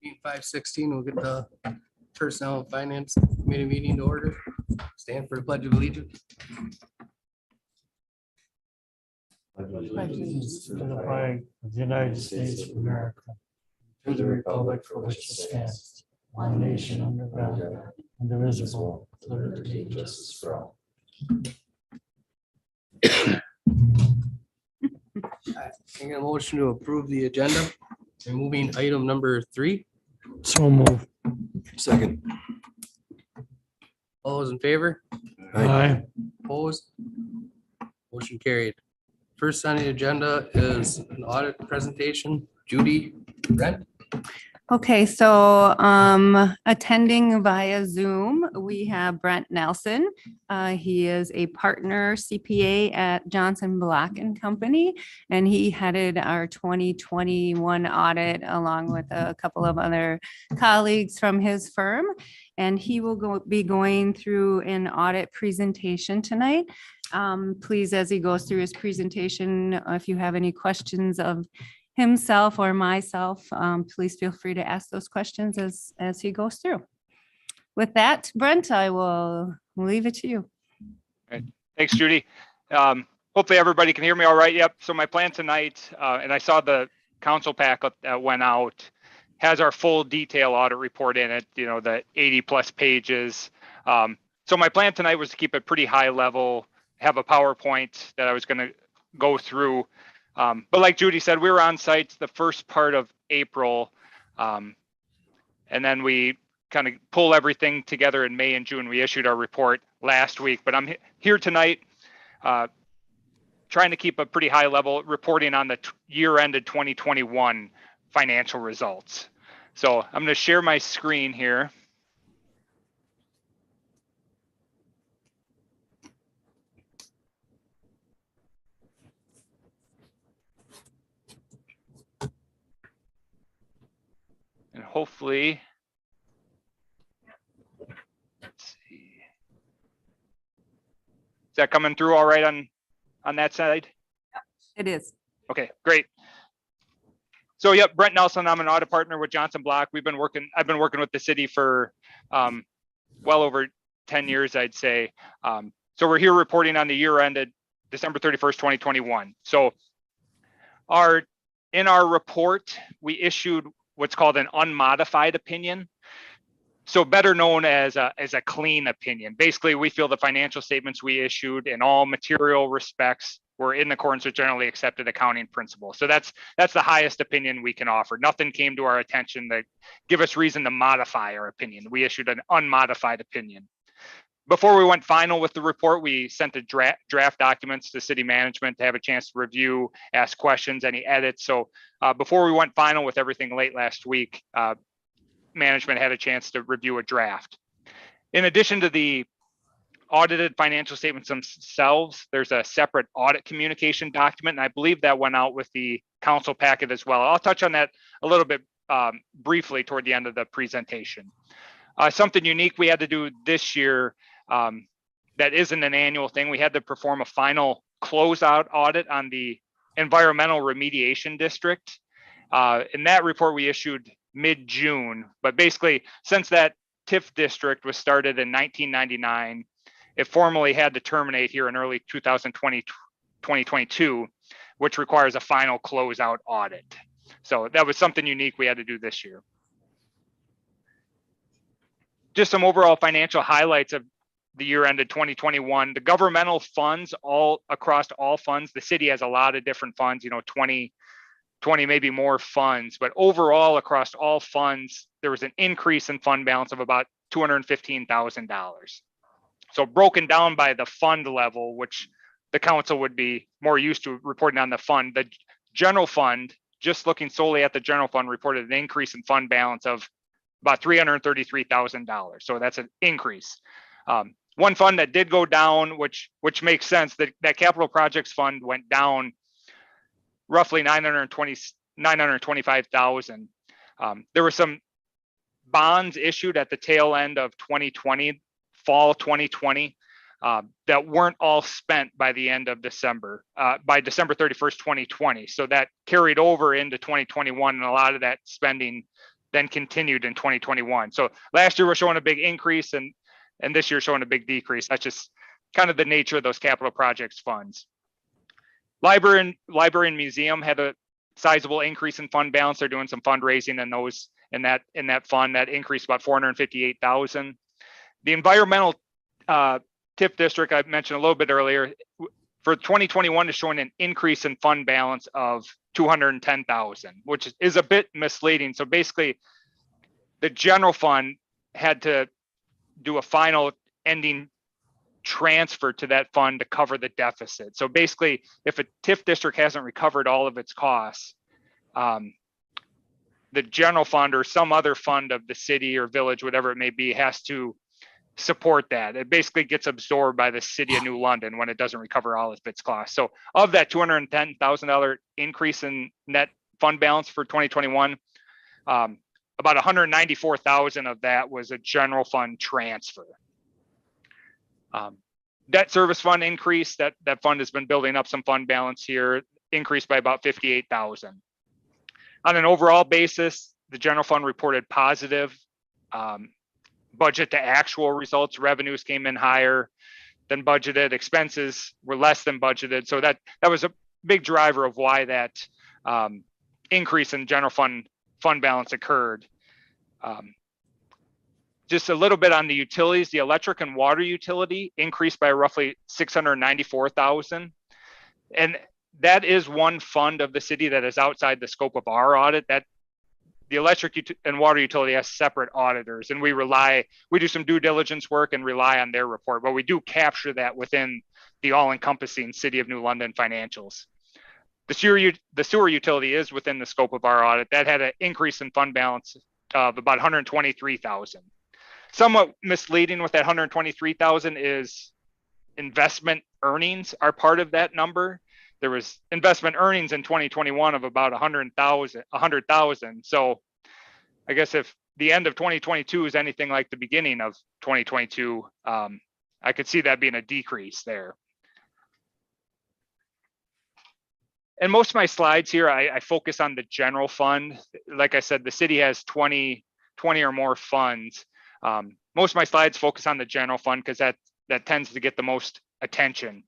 Meeting 5:16, we'll get the Personnel and Finance Committee meeting to order. Stand for the Pledge of Allegiance. Allegiance to the flag of the United States of America, to the republic for which it stands, one nation under God, indivisible, with liberty and justice for all. I get a motion to approve the agenda, removing item number 3. So move. Second. All those in favor? Aye. Opposed? Motion carried. First on the agenda is an audit presentation. Judy Brent. Okay, so attending via Zoom, we have Brent Nelson. He is a partner CPA at Johnson Block and Company, and he headed our 2021 audit along with a couple of other colleagues from his firm. And he will be going through an audit presentation tonight. Please, as he goes through his presentation, if you have any questions of himself or myself, please feel free to ask those questions as he goes through. With that, Brent, I will leave it to you. Thanks, Judy. Hopefully everybody can hear me all right. Yep. So my plan tonight, and I saw the council pack that went out, has our full detail audit report in it, you know, the 80+ pages. So my plan tonight was to keep it pretty high level, have a PowerPoint that I was going to go through. But like Judy said, we were on site the first part of April, and then we kind of pull everything together in May and June. We issued our report last week, but I'm here tonight trying to keep a pretty high level reporting on the year ended 2021 financial results. So I'm going to share my screen here. And hopefully, let's see. Is that coming through all right on that side? It is. Okay, great. So yep, Brent Nelson, I'm an audit partner with Johnson Block. I've been working with the city for well over 10 years, I'd say. So we're here reporting on the year ended December 31st, 2021. So in our report, we issued what's called an unmodified opinion. So better known as a clean opinion. Basically, we feel the financial statements we issued in all material respects were in accordance with generally accepted accounting principles. So that's the highest opinion we can offer. Nothing came to our attention that give us reason to modify our opinion. We issued an unmodified opinion. Before we went final with the report, we sent the draft documents to city management to have a chance to review, ask questions, any edits. So before we went final with everything late last week, management had a chance to review a draft. In addition to the audited financial statements themselves, there's a separate audit communication document, and I believe that went out with the council packet as well. I'll touch on that a little bit briefly toward the end of the presentation. Something unique we had to do this year that isn't an annual thing. We had to perform a final closeout audit on the environmental remediation district. In that report we issued mid-June, but basically since that TIF district was started in 1999, it formally had to terminate here in early 2022, which requires a final closeout audit. So that was something unique we had to do this year. Just some overall financial highlights of the year ended 2021. The governmental funds, all across all funds, the city has a lot of different funds, you know, 20 maybe more funds, but overall across all funds, there was an increase in fund balance of about $215,000. So broken down by the fund level, which the council would be more used to reporting on the fund, the general fund, just looking solely at the general fund, reported an increase in fund balance of about $333,000. So that's an increase. One fund that did go down, which makes sense, that capital projects fund went down roughly $925,000. There were some bonds issued at the tail end of 2020, fall 2020, that weren't all spent by the end of December, by December 31st, 2020. So that carried over into 2021, and a lot of that spending then continued in 2021. So last year we're showing a big increase and this year showing a big decrease. That's just kind of the nature of those capital projects funds. Library and museum had a sizable increase in fund balance. They're doing some fundraising in that fund that increased about 458,000. The environmental TIF district I mentioned a little bit earlier for 2021 is showing an increase in fund balance of 210,000, which is a bit misleading. So basically, the general fund had to do a final ending transfer to that fund to cover the deficit. So basically, if a TIF district hasn't recovered all of its costs, the general fund or some other fund of the city or village, whatever it may be, has to support that. It basically gets absorbed by the city of New London when it doesn't recover all of its costs. So of that $210,000 increase in net fund balance for 2021, about 194,000 of that was a general fund transfer. Debt service fund increase, that fund has been building up some fund balance here, increased by about 58,000. On an overall basis, the general fund reported positive budget to actual results. Revenues came in higher than budgeted. Expenses were less than budgeted. So that was a big driver of why that increase in general fund balance occurred. Just a little bit on the utilities, the electric and water utility increased by roughly 694,000. And that is one fund of the city that is outside the scope of our audit. That the electric and water utility has separate auditors, and we do some due diligence work and rely on their report, but we do capture that within the all-encompassing City of New London financials. The sewer utility is within the scope of our audit. That had an increase in fund balance of about 123,000. Somewhat misleading with that 123,000 is investment earnings are part of that number. There was investment earnings in 2021 of about 100,000. So I guess if the end of 2022 is anything like the beginning of 2022, I could see that being a decrease there. And most of my slides here, I focus on the general fund. Like I said, the city has 20 or more funds. Most of my slides focus on the general fund because that tends to get the most attention.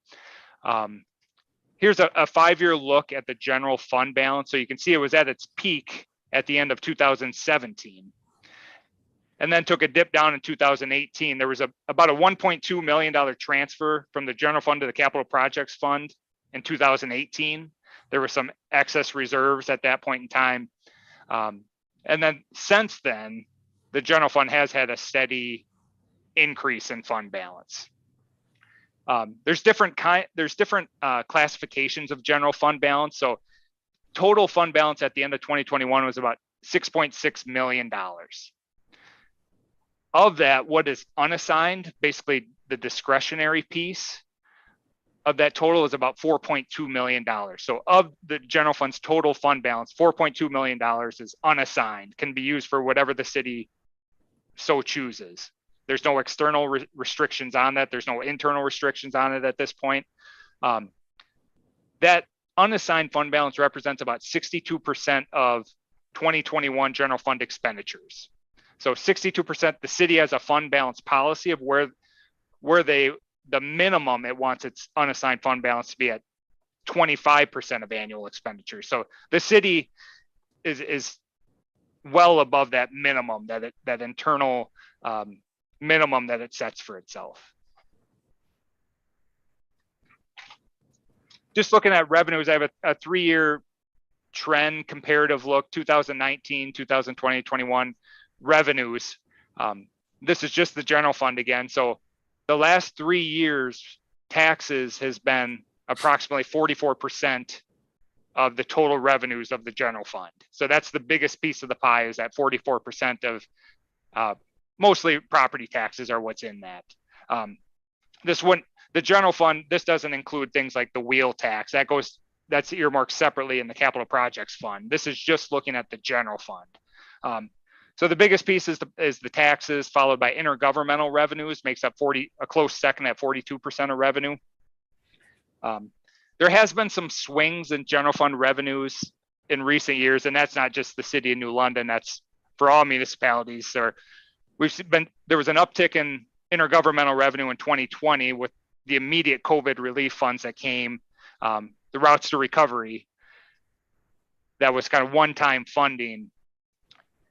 Here's a 5-year look at the general fund balance. So you can see it was at its peak at the end of 2017 and then took a dip down in 2018. There was about a $1.2 million transfer from the general fund to the capital projects fund in 2018. There were some excess reserves at that point in time. And then since then, the general fund has had a steady increase in fund balance. There's different classifications of general fund balance. So total fund balance at the end of 2021 was about $6.6 million. Of that, what is unassigned, basically the discretionary piece of that total is about $4.2 million. So of the general fund's total fund balance, $4.2 million is unassigned, can be used for whatever the city so chooses. There's no external restrictions on that. There's no internal restrictions on it at this point. That unassigned fund balance represents about 62% of 2021 general fund expenditures. So 62%, the city has a fund balance policy of where the minimum it wants its unassigned fund balance to be at 25% of annual expenditures. So the city is well above that minimum, that internal minimum that it sets for itself. Just looking at revenues, I have a 3-year trend comparative look, 2019, 2020, 21 revenues. This is just the general fund again. So the last 3 years, taxes has been approximately 44% of the total revenues of the general fund. So that's the biggest piece of the pie, is that 44% of mostly property taxes are what's in that. The general fund, this doesn't include things like the wheel tax. That's earmarked separately in the capital projects fund. This is just looking at the general fund. So the biggest piece is the taxes, followed by intergovernmental revenues, makes up a close second at 42% of revenue. There has been some swings in general fund revenues in recent years, and that's not just the city of New London, that's for all municipalities. There was an uptick in intergovernmental revenue in 2020 with the immediate COVID relief funds that came, the routes to recovery. That was kind of one-time funding.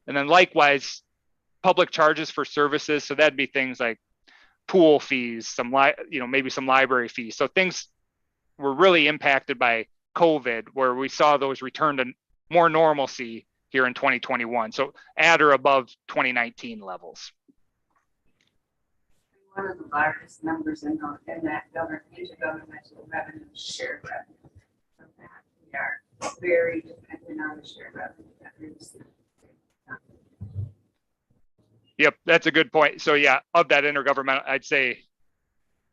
And then likewise, public charges for services. So that'd be things like pool fees, maybe some library fees. So things were really impacted by COVID, where we saw those return to more normalcy here in 2021. So at or above 2019 levels. One of the largest numbers in that intergovernmental revenue, shared revenue. From that, we are very dependent on the shared revenue that we receive. Yep, that's a good point. So yeah, of that intergovernmental, I'd say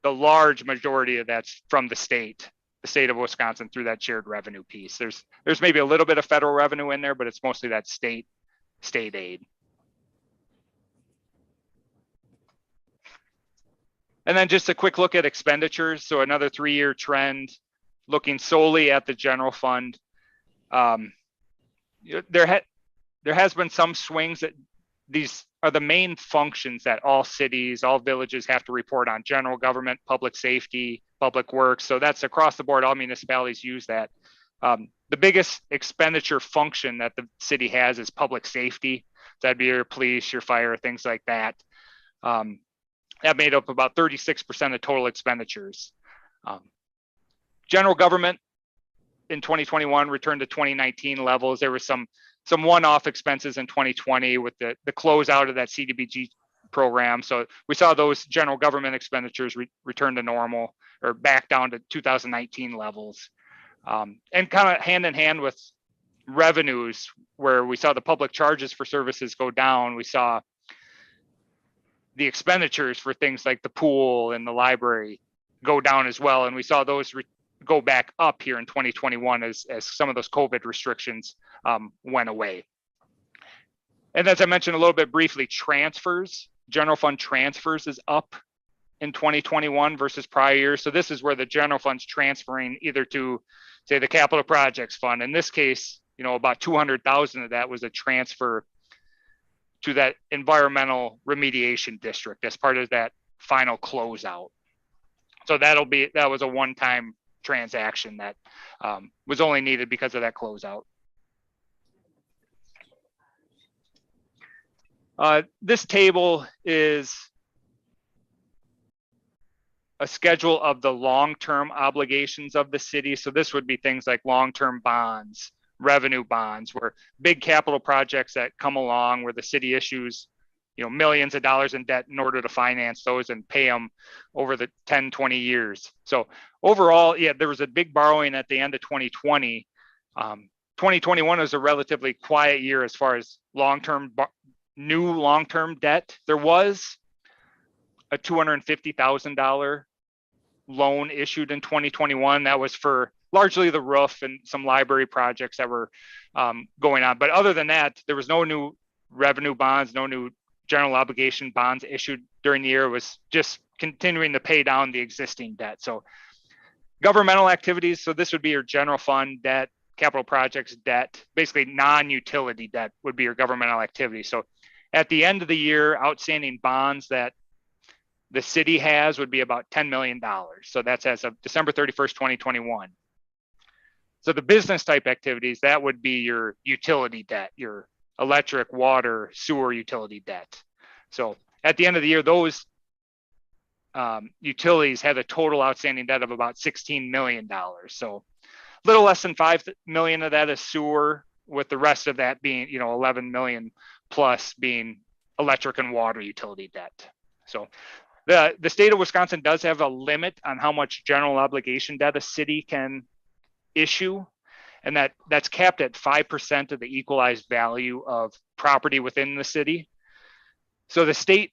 the large majority of that's from the state of Wisconsin through that shared revenue piece. There's maybe a little bit of federal revenue in there, but it's mostly that state aid. And then just a quick look at expenditures. So another 3-year trend, looking solely at the general fund. There has been some swings that these are the main functions that all cities, all villages have to report on: general government, public safety, public works. So that's across the board. All municipalities use that. The biggest expenditure function that the city has is public safety. That'd be your police, your fire, things like that. That made up about 36% of total expenditures. General government in 2021 returned to 2019 levels. There was some one-off expenses in 2020 with the closeout of that CDBG program. So we saw those general government expenditures return to normal or back down to 2019 levels. And kind of hand in hand with revenues, where we saw the public charges for services go down, we saw the expenditures for things like the pool and the library go down as well. And we saw those go back up here in 2021 as some of those COVID restrictions went away. And as I mentioned a little bit briefly, transfers, general fund transfers is up in 2021 versus prior years. So this is where the general fund's transferring either to, say, the capital projects fund. In this case, about 200,000 of that was a transfer to that environmental remediation district as part of that final closeout. So that was a one-time transaction that was only needed because of that closeout. This table is a schedule of the long-term obligations of the city. So this would be things like long-term bonds, revenue bonds, where big capital projects that come along where the city issues millions of dollars in debt in order to finance those and pay them over the 10, 20 years. So overall, yeah, there was a big borrowing at the end of 2020. 2021 was a relatively quiet year as far as new long-term debt. There was a $250,000 loan issued in 2021. That was for largely the roof and some library projects that were going on. But other than that, there was no new revenue bonds, no new general obligation bonds issued during the year. It was just continuing to pay down the existing debt. So governmental activities, so this would be your general fund debt, capital projects debt, basically non-utility debt would be your governmental activity. So at the end of the year, outstanding bonds that the city has would be about $10 million. So that's as of December 31st, 2021. So the business type activities, that would be your utility debt, your electric, water, sewer utility debt. So at the end of the year, those utilities had a total outstanding debt of about $16 million. So a little less than 5 million of that is sewer, with the rest of that being, 11 million plus being electric and water utility debt. So the state of Wisconsin does have a limit on how much general obligation debt a city can issue, and that's capped at 5% of the equalized value of property within the city. So the state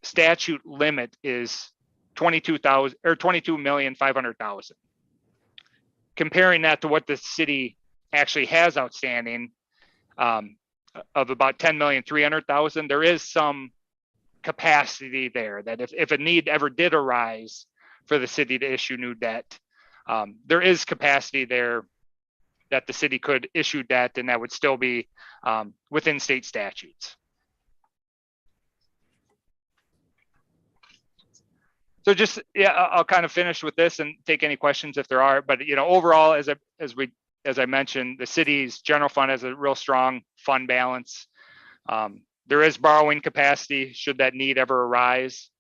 statute limit is $22,500,000. Comparing that to what the city actually has outstanding of about $10,300,000, there is some capacity there that if a need ever did arise for the city to issue new debt, there is capacity there that the city could issue debt, and that would still be within state statutes. So just, yeah, I'll kind of finish with this and take any questions if there are, but overall, as I mentioned, the city's general fund has a real strong fund balance. There is borrowing capacity should that need ever arise.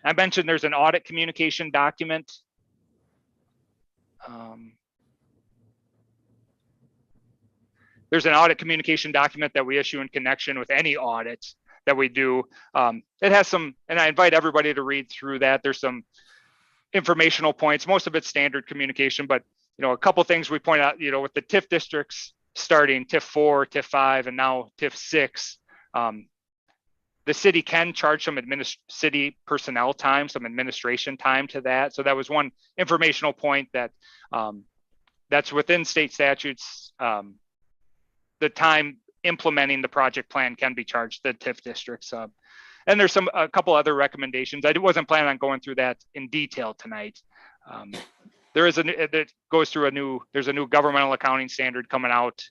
I mentioned there's an audit communication document. There's an audit communication document that we issue in connection with any audit that we do. It has some, and I invite everybody to read through that. There's some informational points. Most of it's standard communication, but a couple things we point out, with the TIF districts starting TIF 4, TIF 5, and now TIF 6, the city can charge some city personnel time, some administration time to that. So that was one informational point that that's within state statutes. The time implementing the project plan can be charged the TIF districts. And there's a couple other recommendations. I wasn't planning on going through that in detail tonight. There's a new governmental accounting standard coming out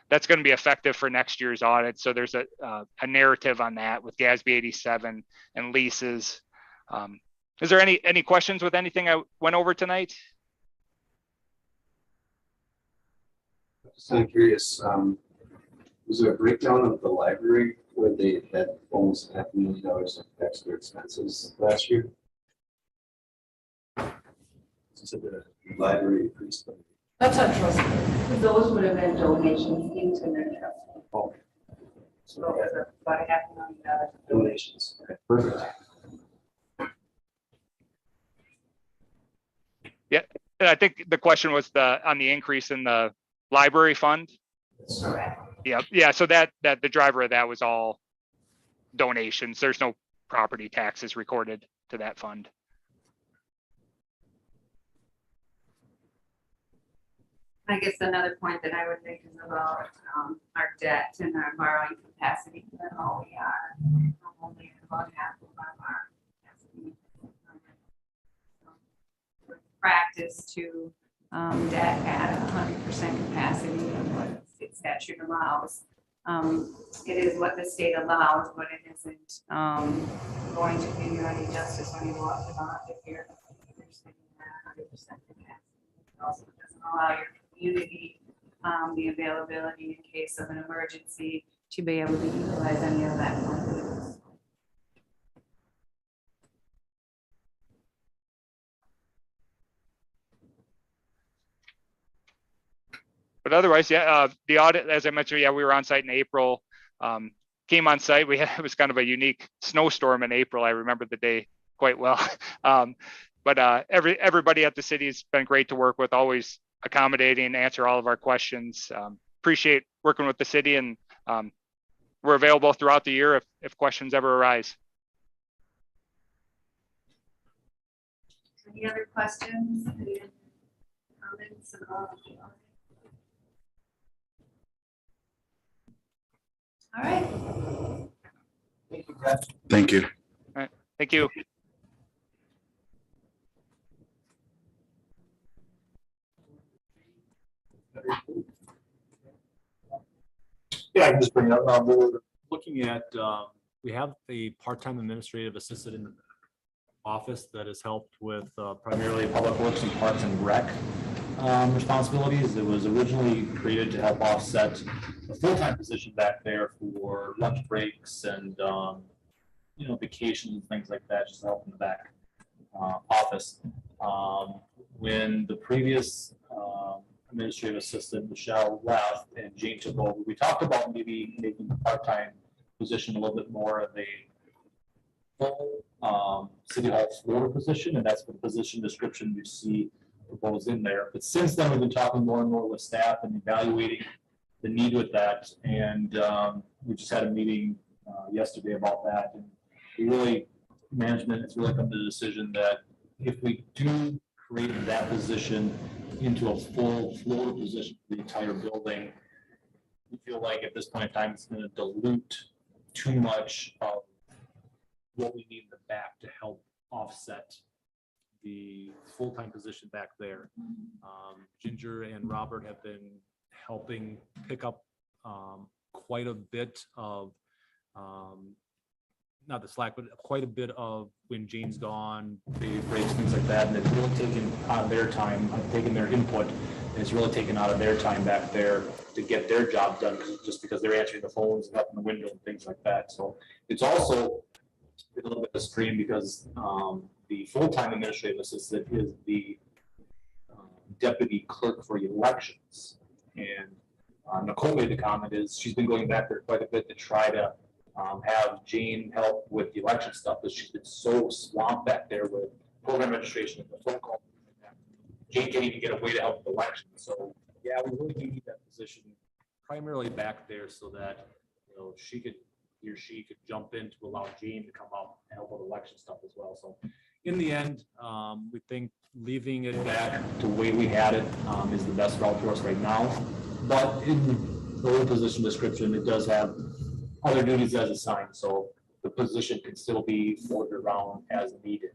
that's going to be effective for next year's audit. So there's a narrative on that with GASB 87 and leases. Is there any questions with anything I went over tonight? Just kind of curious, was there a breakdown of the library where they had almost $500,000 of extra expenses last year? So the library increased. That's not trust. Those would have been donations into their trust. Oh. So it was about $500,000 Donations. Okay, perfect. Yeah, and I think the question was on the increase in the library fund. That's correct. Yeah. So that the driver of that was all donations. There's no property taxes recorded to that fund. I guess another point that I would make is about our debt and our borrowing capacity. We are only about half of our capacity. Practice to debt at 100% capacity of what the state statute allows. It is what the state allows, but it isn't going to do you any justice when you go up to bond if you're sitting at 100% capacity. It also doesn't allow your community the availability in case of an emergency to be able to utilize any of that money. But otherwise, yeah, the audit, as I mentioned, yeah, we were on site in April. Came on site. It was kind of a unique snowstorm in April. I remember the day quite well. But everybody at the city has been great to work with, always accommodating, answer all of our questions. Appreciate working with the city, and we're available throughout the year if questions ever arise. Any other questions? Any comments about the audit? All right. Thank you. Thank you. Yeah, I can just bring it up. We're looking at, we have a part-time administrative assistant in the office that has helped with primarily public works and parks and rec responsibilities. It was originally created to help offset a full-time position back there for lunch breaks and vacations, things like that, just to help in the back office. When the previous administrative assistant, Michelle, left and Jane took over, we talked about maybe making the part-time position a little bit more of a full city hall floor position, and that's the position description you see proposed in there. But since then, we've been talking more and more with staff and evaluating the need with that, and we just had a meeting yesterday about that, and management has really come to the decision that if we do create that position into a full floor position for the entire building, we feel like at this point in time, it's going to dilute too much of what we need in the back to help offset the full-time position back there. Ginger and Robert have been helping pick up quite a bit of, not the slack, but quite a bit of when Jane's gone, baby breaks, things like that. And it's really taken out of their time, taking their input, and it's really taken out of their time back there to get their job done, just because they're answering the phones and up in the window and things like that. So it's also a little bit of a strain because the full-time administrative assistant is the deputy clerk for elections. And Nicole made the comment is she's been going back there quite a bit to try to have Jane help with the election stuff, because she's been so swamped back there with program administration and the phone call. Jane can't even get away to help with the election. So yeah, we really do need that position primarily back there so that, you know, he or she could jump in to allow Jane to come up and help with election stuff as well. So in the end, we think leaving it back to the way we had it is the best route for us right now. But in the position description, it does have other duties as assigned, so the position can still be floated around as needed,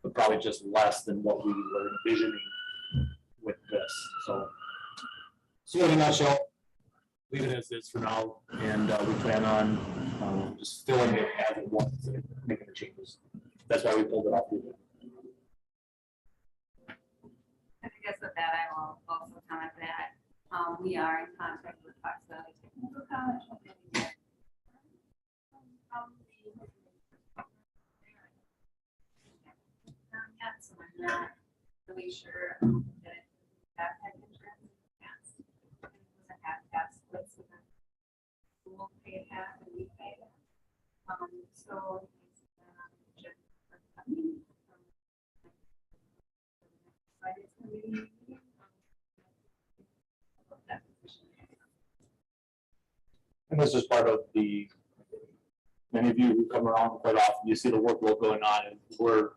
but probably just less than what we were envisioning with this. So in a nutshell, leave it as is for now, and we plan on just filling it as it was and making the changes. That's why we pulled it off. I guess with that, I will also comment that we are in contact with Fox Valley Technical College. So I'm not really sure that that had insurance in the past. It was a half split, so the school paid half and we paid half. So it's just for coming. But it's going to be that position. And this is part of the, many of you who come around quite often, you see the workload going on, and we're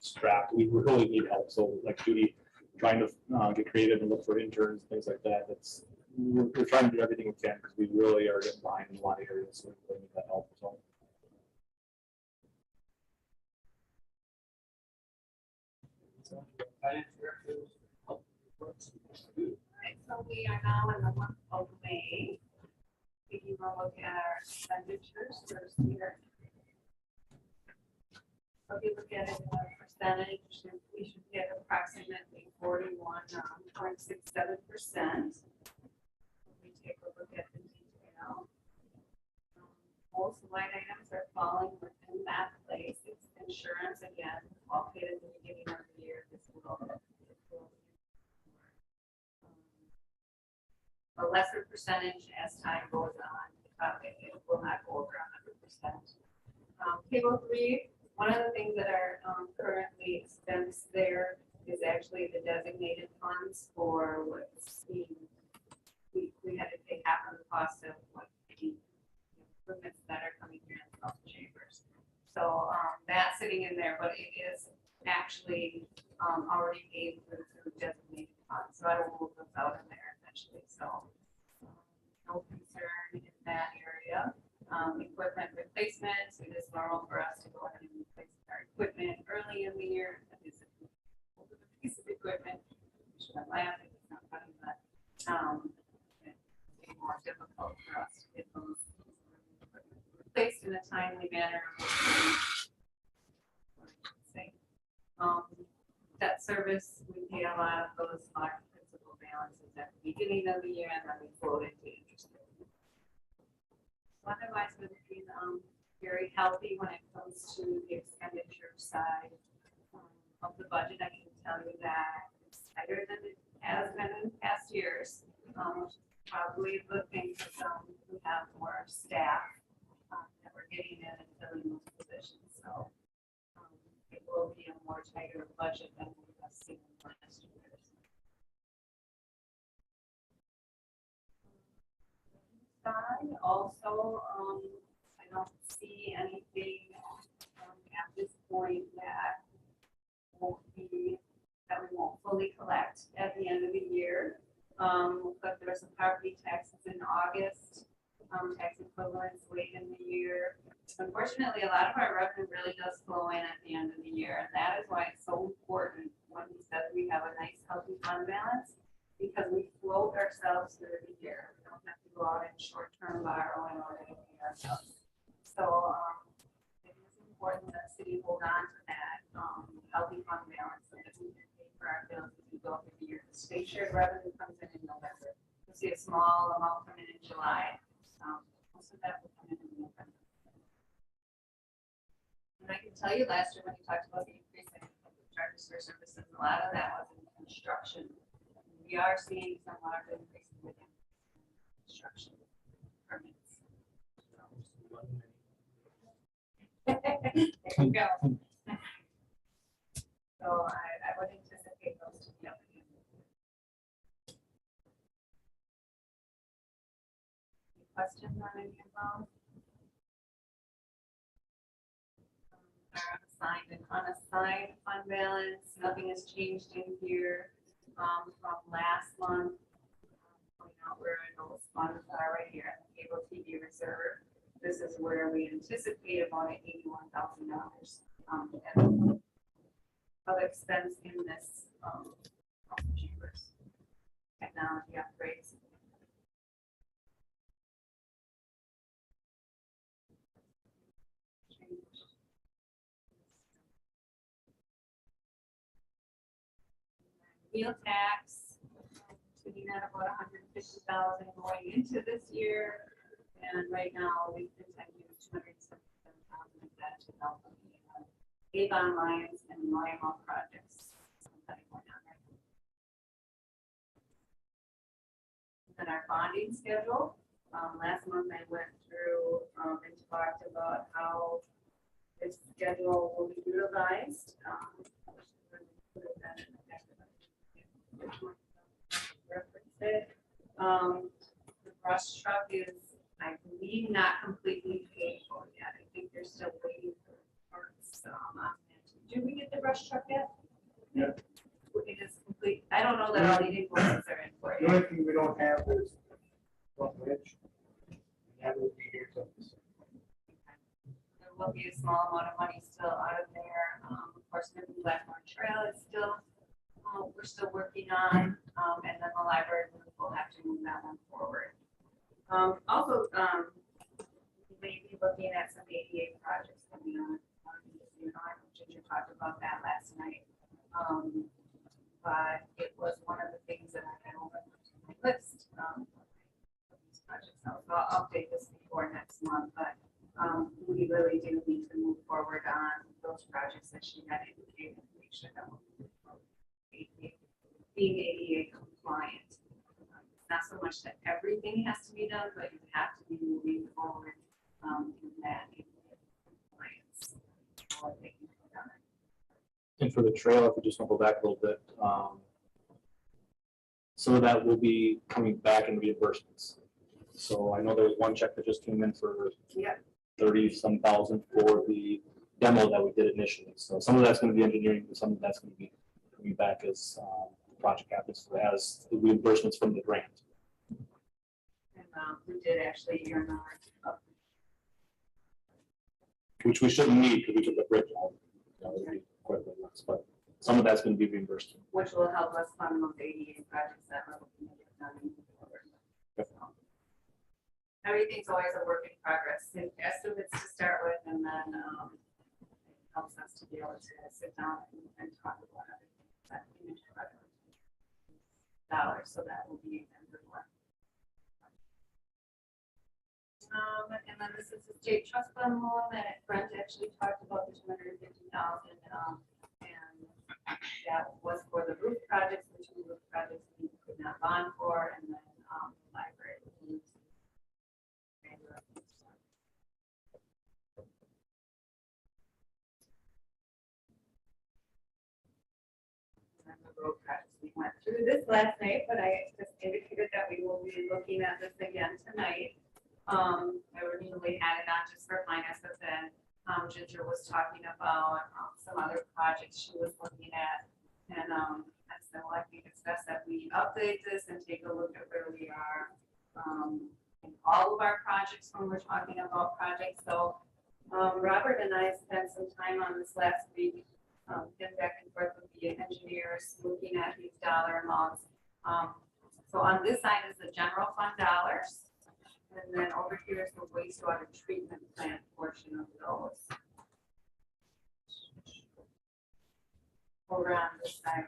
strapped. We really need help. So like Judy, trying to get creative and look for interns, things like that. We're trying to do everything we can because we really are getting behind in a lot of areas. So we really need that help. So. So we are now in the month of May. Taking a look at our expenditures first year. So if you look at it in a percentage, we should get approximately 41.67%. We take a look at the detail. Most line items are falling within that place. It's insurance again, all paid at the beginning of the year. This will a lesser percentage as time goes on. It will not go over 100%. Table 3, one of the things that are currently expensed there is actually the designated funds for what's being, we had to pay half of the cost of what the improvements that are coming here in the South Chambers. So that's sitting in there, but it is actually already paid for the designated funds. So I will move those out in there eventually. So no concern in that area. Equipment replacement, it is normal for us to go ahead and replace our equipment early in the year. That is a piece of equipment. We should have laughed if it's not funny, but it's more difficult for us to get those replaced in a timely manner. Debt service, we pay a lot of those large principal balances at the beginning of the year, and then we float into interest. Otherwise, we're looking very healthy when it comes to the expenditure side of the budget. I can tell you that it's tighter than it has been in past years. Probably the thing is we have more staff that we're getting in and filling those positions. So it will be a more tighter budget than we have seen in the last years. Also, I don't see anything at this point that we won't fully collect at the end of the year. But there are some property taxes in August, tax equivalents late in the year. Unfortunately, a lot of our revenue really does flow in at the end of the year, and that is why it's so important when we said we have a nice healthy fund balance, because we float our ourselves through the year. We don't have to go out and short-term borrow in order to pay ourselves. So, it is important that the city hold on to that, healthy fund balance so that we can pay for our bills as we go through the year. The state shared revenue comes in November. You'll see a small amount come in July. Most of that will come in November. And I can tell you last year when you talked about the increase in charges for services, a lot of that was in construction. We are seeing some large increases within construction permits. There you go. So I would anticipate those to be up again. Any questions on any of those? Our unassigned and unassigned fund balance, nothing has changed in here from last month. Point out where those funds are right here in the cable TV reserve. This is where we anticipate about $81,000 of expense in this chambers technology upgrades. Wheel tax, sitting at about $150,000 going into this year. And right now, we've been taking $277,000 of that to help with the Avon lines and Lima projects. that are going on right now. And then our bonding schedule. Last month I went through and talked about how this schedule will be utilized. Reference it. The brush truck is, I believe, not completely paid for yet. I think they're still waiting for parts on that. Did we get the brush truck yet? Yeah. It is complete. I don't know that all the invoices are in for The you. only thing we don't have is one bridge. That will be here till December. There will be a small amount of money still out of there. Of course, the Blackmore Trail is still, we're still working on, and then the library will have to move that one forward. Also, we may be looking at some ADA projects coming on. You know, I know Ginger talked about that last night. But it was one of the things that I had on my list. These projects. So I'll update this before next month, but we really do need to move forward on those projects that she had indicated to make sure that we're being ADA compliant. It's not so much that everything has to be done, but you have to be moving forward in that ADA compliance. And for the trail, if we just want to go back a little bit, some of that will be coming back in reimbursements. So I know there was one check that just came in for Yeah. 30-some thousand for the demo that we did initially. So some of that's going to be engineering, and some of that's going to be coming back as the project happens, as the reimbursements from the grant. And we did actually earmark up. Which we shouldn't need because we took the bridge out. That would be quite a bit less, but some of that's going to be reimbursed. Which will help us fund those ADA projects that we're looking to get done. Yep. So, everything's always a work in progress. Estimates to start with, and then it helps us to be able to sit down and talk about everything. That image dollars, so that will be a good one. And then this is the state trust fund loan that Brent actually talked about, the $250,000, and that was for the roof projects, the two roof projects we could not bond for, and then the library. And the road projects, we went through this last night, but I just indicated that we will be looking at this again tonight. I originally had it on just for finance, but then Ginger was talking about some other projects she was looking at. And so I think it's best that we update this and take a look at where we are in all of our projects when we're talking about projects. So Robert and I spent some time on this last week, getting back and forth with the engineers, looking at these dollar amounts. So on this side is the general fund dollars. And then over here is the wastewater treatment plant portion of those. Over on this side.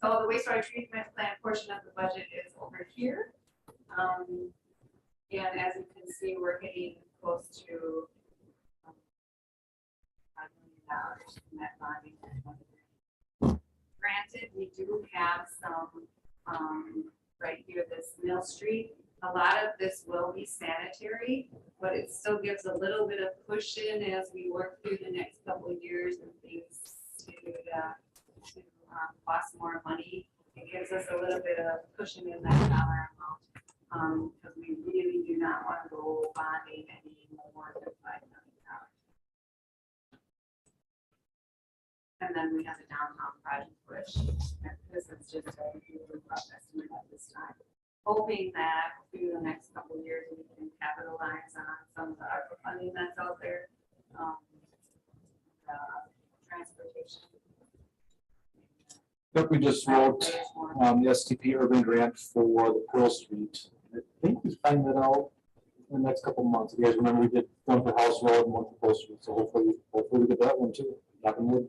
So the wastewater treatment plant portion of the budget is over here. And as you can see, we're getting close to $5 million in that bonding. Granted, we do have some, right here, this Mill Street. A lot of this will be sanitary, but it still gives a little bit of cushion as we work through the next couple of years and things to cost more money. It gives us a little bit of cushion in that dollar amount, because we really do not want to go bonding any more than $5 million. And then we have the downtown project, which this is just a really rough estimate at this time. Hoping that through the next couple of years, we can capitalize on some of the ARPA funding that's out there. Transportation. Look, we just wrote the STP urban grant for the Pearl Street. I think we find that out in the next couple of months. You guys remember we did one for House Road and one for Pearl Street, so hopefully we get that one too. Knock on wood.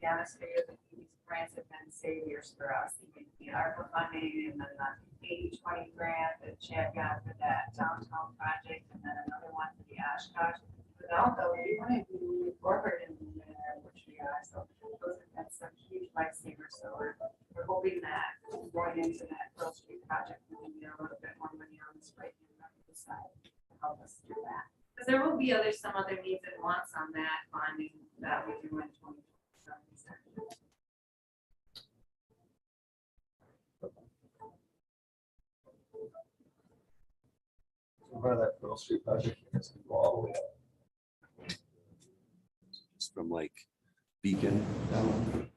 The honest figure that these grants have been saviors for us, even the ARPA funding and then the 80-20 grant that Chad got for that downtown project, and then another one for the Oshkosh. Without those, we wouldn't be moving forward in there, which we are. So those have been some huge lifesavers. So we're hoping that going into that Pearl Street project, we can get a little bit more money on this right hand side to help us do that. Because there will be some other needs and wants on that bonding that we do in 2027. So part of that Pearl Street project is to go all the way up. Just from like Beacon down.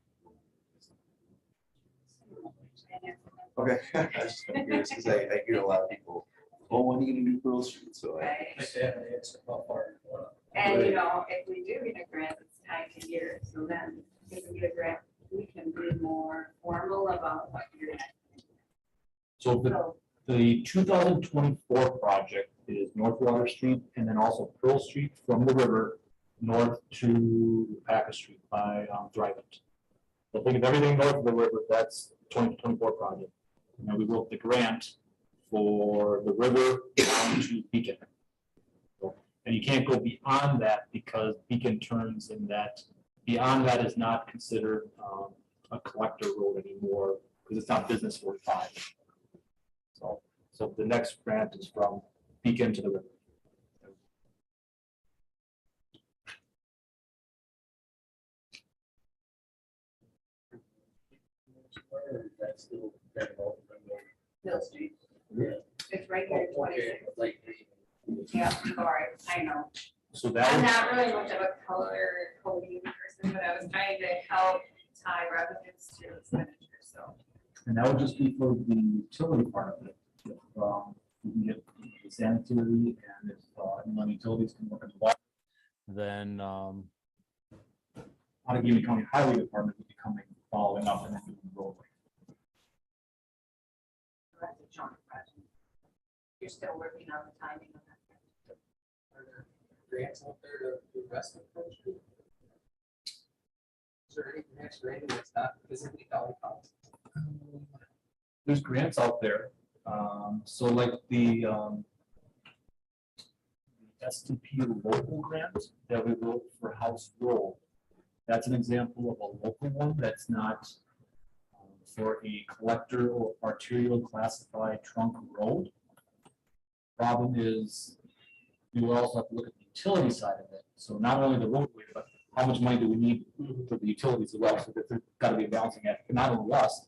Okay. I was just kind of curious because I hear a lot of people, oh, when are you gonna do Pearl Street? So Right. It's about far. And if we do get a grant, it's tied to years. So then if we get a grant, we can be more formal about what you're doing. So So the 2024 project is North Water Street and then also Pearl Street from the river north to Packer Street by Thrivent. So think of everything north of the river, that's 2024 project. And then we wrote the grant for the river down to Beacon. So, and you can't go beyond that because Beacon turns in that, beyond that is not considered a collector road anymore because it's not business Ward 5. So the next grant is from Beacon to the river. Mill Street. It's right here, 26. Yeah, sorry, I know. So I'm that not really much of a color coding person, but I was trying to help tie revenues to expenditures, so. and that would just be for the utility part of it. If we can get the sanitary and if anyone utilities can work in the water, then Outagamie County Highway Department would be coming, following up and then doing the roadway. That's a joint project. You're still working on the timing of that. Are there grants out there to invest in Pearl Street? Is there any grants for anything that's not physically county funds? There's grants out there. So like the STP local grant that we wrote for House Road. That's an example of a local one that's not for a collector or arterial classified trunk road. Problem is, you will also have to look at the utility side of it. So not only the roadway, but how much money do we need for the utilities as well? So there's got to be a balancing act, not only us,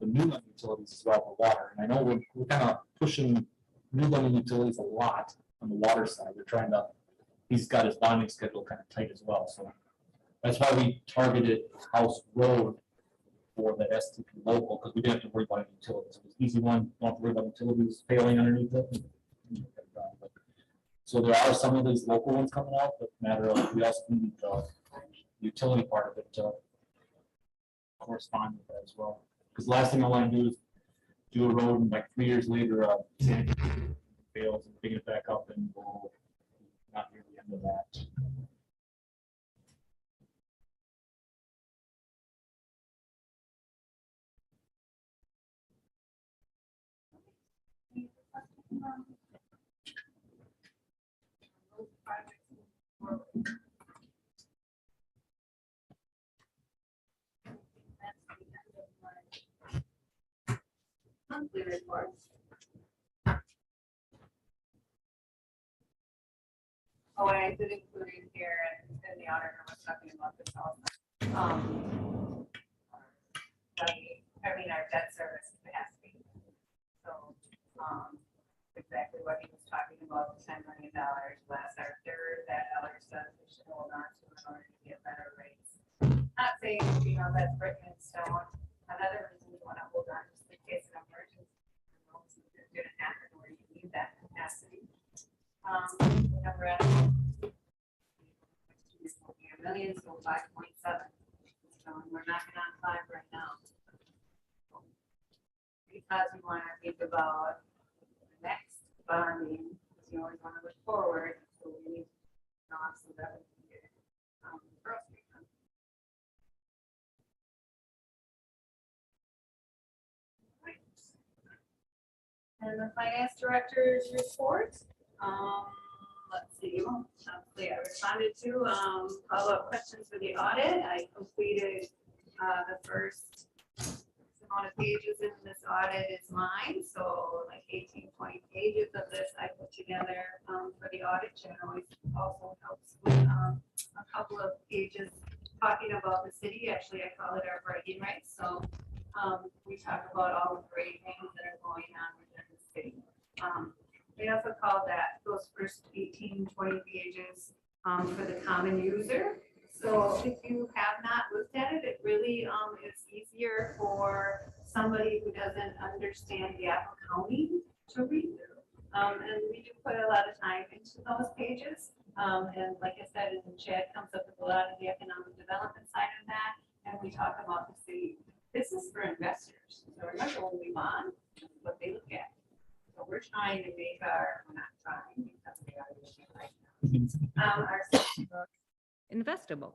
the new London utilities as well for water. And I know we're kind of pushing new London utilities a lot on the water side. We're trying to, he's got his bonding schedule kind of tight as well. So that's why we targeted House Road for the STP local, because we didn't have to worry about utilities. It was an easy one, don't have to worry about utilities failing underneath it. So there are some of these local ones coming out, but matter of, we also need utility part of it to correspond with that as well. Because the last thing I want to do is do a road and like 3 years later, sand fails and pick it back up and we'll not near the end of that. Monthly reports. Oh, and I did include in here, and the auditor was talking about this also. Our debt service capacity. So, exactly what he was talking about, the $10 million last October, that other stuff we should hold on to in order to get better rates. Not saying, that's written in stone. Another reason you want to hold on just in case of emergency. It's going to happen where you need that capacity. Number million, so 5.7. So we're knocking on 5 right now. Because we want to think about the next bonding, because you always want to look forward, so we need to know so that we can get grocery done. Right. And the finance director's report. Let's see. Hopefully I responded to follow-up questions for the audit. I completed the first amount of pages in this audit is mine. So like 18, 20 pages of this I put together for the audit. Jen always also helps with a couple of pages talking about the city. Actually, I call it our bragging rights. So we talk about all the great things that are going on within the city. We also call that those first 18, 20 pages for the common user. So if you have not looked at it, it really is easier for somebody who doesn't understand the accounting to read through. And we do put a lot of time into those pages. And like I said, Chad comes up with a lot of the economic development side of that. And we talk about the city. This is for investors. So remember when we bond, this is what they look at. So we're trying to make we're not trying because we are doing it right now. Our investable.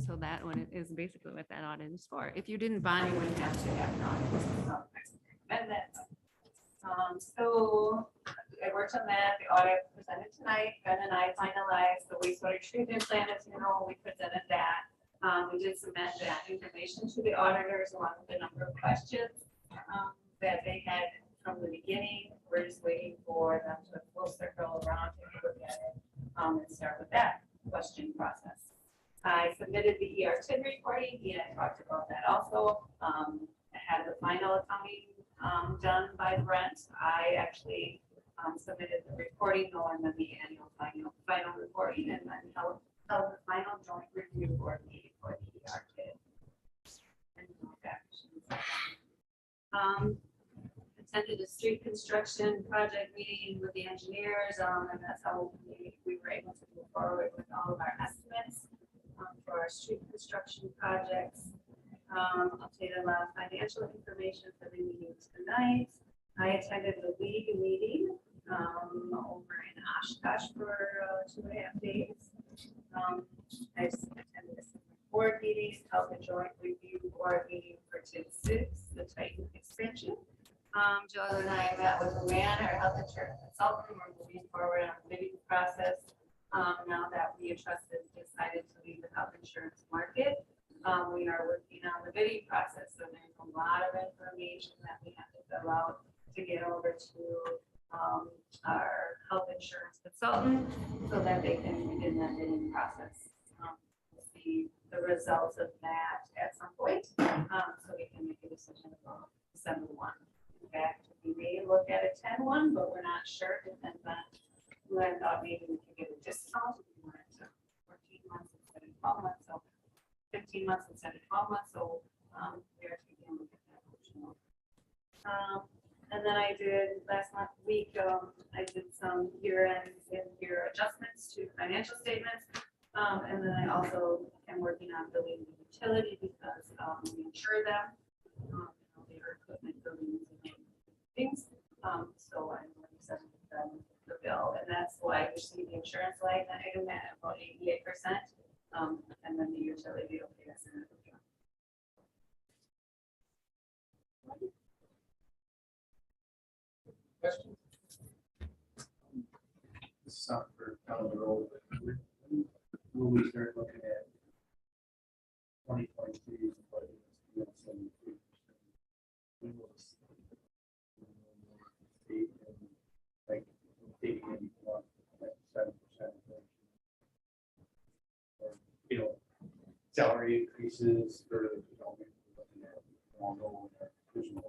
So that one is basically what that audit is for. If you didn't bond, you wouldn't have to have an audit. And that's, so I worked on that. The audit presented tonight. Ben and I finalized the wastewater treatment plan. As you know, we presented that. We did submit that information to the auditors along with a number of questions that they had from the beginning. We're just waiting for them to full circle around and look at it and start with that question process. I submitted the ER10 reporting. I talked about that also. I had the final accounting done by Brent. I actually submitted the reporting going to the annual final reporting and then held the final joint review board meeting for the ER10. Attended a street construction project meeting with the engineers, and that's how we were able to move forward with all of our estimates for our street construction projects. Updated a lot of financial information for the meeting tonight. I attended the league meeting over in Oshkosh for 2.5 days. I attended a board meeting, held a joint review board meeting for TID 6, the Titan expansion. Jill and I met with Luann, our health insurance consultant. We're moving forward on the bidding process. Now that we entrusted decided to leave the health insurance market, we are working on the bidding process. So there's a lot of information that we have to fill out to get over to our health insurance consultant so that they can begin that bidding process. We'll see the results of that at some point, so we can make a decision about December 1. In fact, we may look at a 10-1, but we're not sure. Depends on. I thought maybe we could get a discount. We went to 14 months instead of 12 months, so 15 months instead of 12 months. So we are taking a look at that option. And then I did last week. I did some year-end and year adjustments to financial statements, and then I also came I'm working on building the utility because we insure them. Their equipment, buildings, and things. So I'm going to send them the bill, and that's why you see the insurance line item at about 88%. And then the utility will pay us in. Question? This is not for down the road, but when we start looking at 2023, but it's 73%. We will see, like, taking in 7%. You know, salary increases for, you know, maybe we're looking at normal or additional.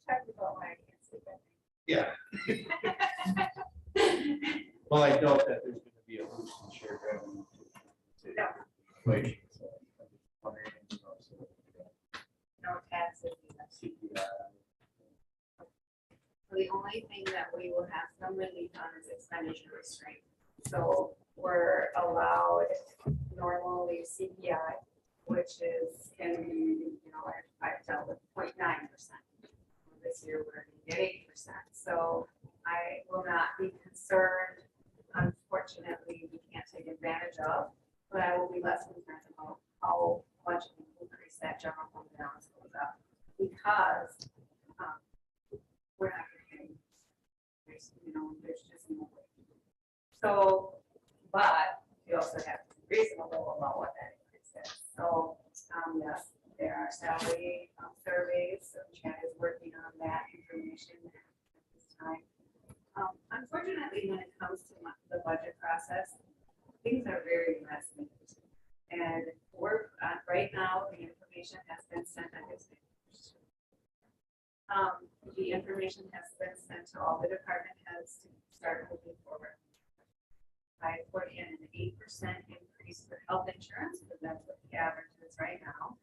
Talk about why I can't sleep at Yeah. Well, I doubt that there's gonna be a boost in shared revenue. No. Inflation, so I'm just wondering, you know, so, no taxes. CPI. The only thing that we will have some relief on is expenditure restraint. So we're allowed normally CPI, which is can be, you know, I've dealt with 0.9%. This year we're at 8%. So I will not be concerned. Unfortunately, we can't take advantage of, but I will be less concerned about how much of an increase that general fund balance goes up because we're not getting, there's, you know, there's just no way. So, but you also have to be reasonable about what that increase is. So, yes, there are salary surveys. So Chad is working on that information at this time. Unfortunately, when it comes to the budget process, things are very last minute. And we're right now, the information has been sent. The information has been sent to all the department heads to start moving forward. I put in an 8% increase for health insurance, because that's what the average is right now.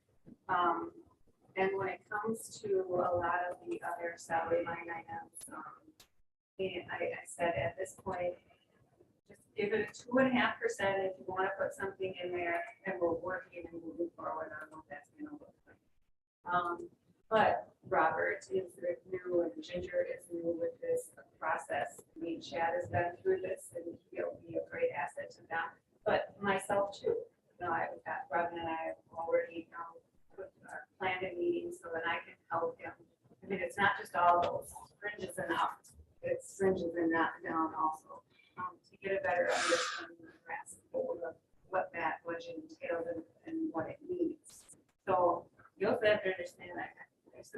And when it comes to a lot of the other salary line items, I said at this point, just give it a 2.5% if you want to put something in there, and we're working and moving forward on what that's going to look like. But Robert is new and Ginger is new with this process. I mean, Chad has been through this and he'll be a great asset to them, but myself too. You know, I've got Robin and I have already planned a meeting so that I can help him. I mean, it's not just all those fringes and out, it's fringes and not down also. To get a better understanding of the grasp of what that budget entails and what it means. So you also have to understand that there's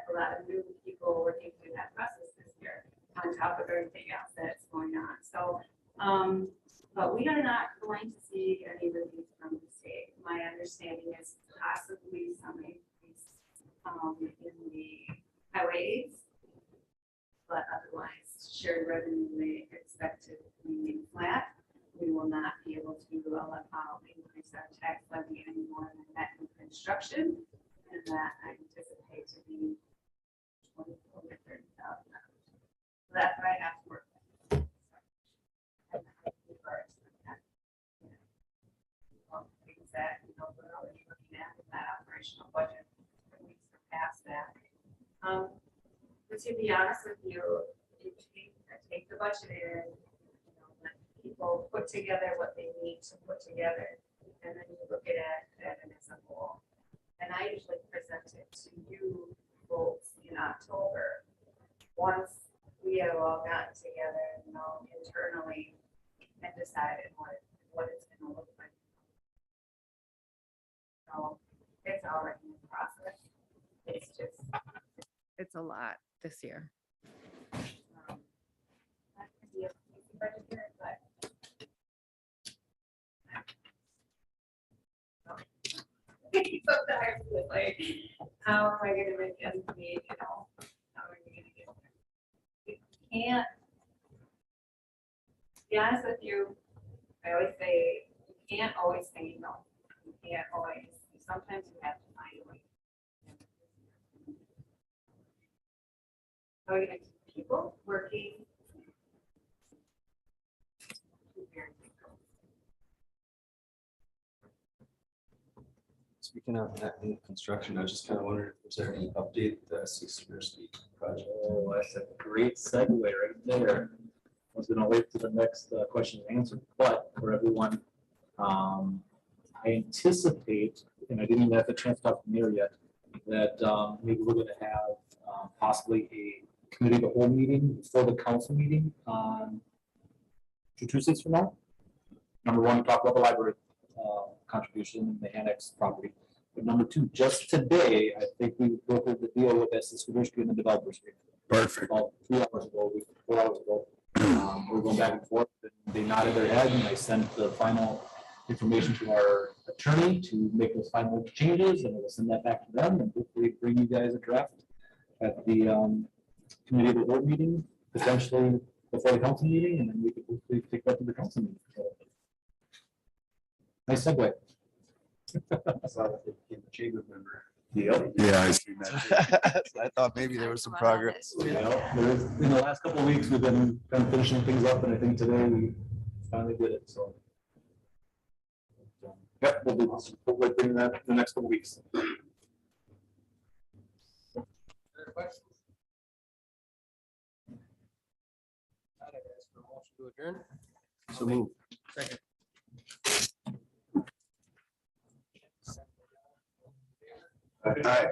a lot of new people working through that process this year on top of everything else that's going on. So, but we are not going to see any relief from the state. My understanding is possibly some increase in the highways, but otherwise shared revenue we expect to remain flat. We will not be able to increase our tax levy any more than that in construction. And that I anticipate to be $24,000 to $30,000. So that's what I have to work with. Things that, you know, we're already looking at with that operational budget, that we surpass that. But to be honest with you, you take the budget in, you know, let people put together what they need to put together, and then you look at it as a whole. And I usually present it to you folks in October. Once we have all gotten together, you know, internally and decided what it's going to look like. So it's already in the process. It's just It's a lot this year. not going to be a easy budget year, but sometimes it's like, how am I gonna make ends meet, you know? How are we gonna get there? You can't, to be honest with you, I always say, you can't always say no. You can't always, sometimes you have to find a way. How are you gonna keep people working Speaking of that new construction, I was just kind of wondering if there's any update, the 6 Street project. Oh, that's a great segue right there. I was gonna wait to the next question and answer, but for everyone, I anticipate, and I didn't even have the chance to talk to Mayor yet, that maybe we're gonna have possibly a committee of the whole meeting for the council meeting on 2 Tuesdays from now. Number one, talk about the library contribution, the annex property. But number two, just today, I think we brokered the deal with Estes Industry and the developers. Perfect. About 3 hours ago, 4 hours ago. We're going back and forth, and they nodded their head, and I sent the final information to our attorney to make those final changes, and we'll send that back to them, and hopefully bring you guys a draft at the committee of the whole meeting, potentially before the council meeting, and then we could hopefully take that to the council meeting. Nice segue. I saw that they became a chamber member. Yep. Yeah, I seen that. I thought maybe there was some progress. Yeah, there's, in the last couple of weeks, we've been kind of finishing things up, and I think today we finally did it, so. Yep, we'll do this. Hopefully bring that in the next couple of weeks. Other questions? I'd ask for a motion to adjourn. So move. Second. Aye.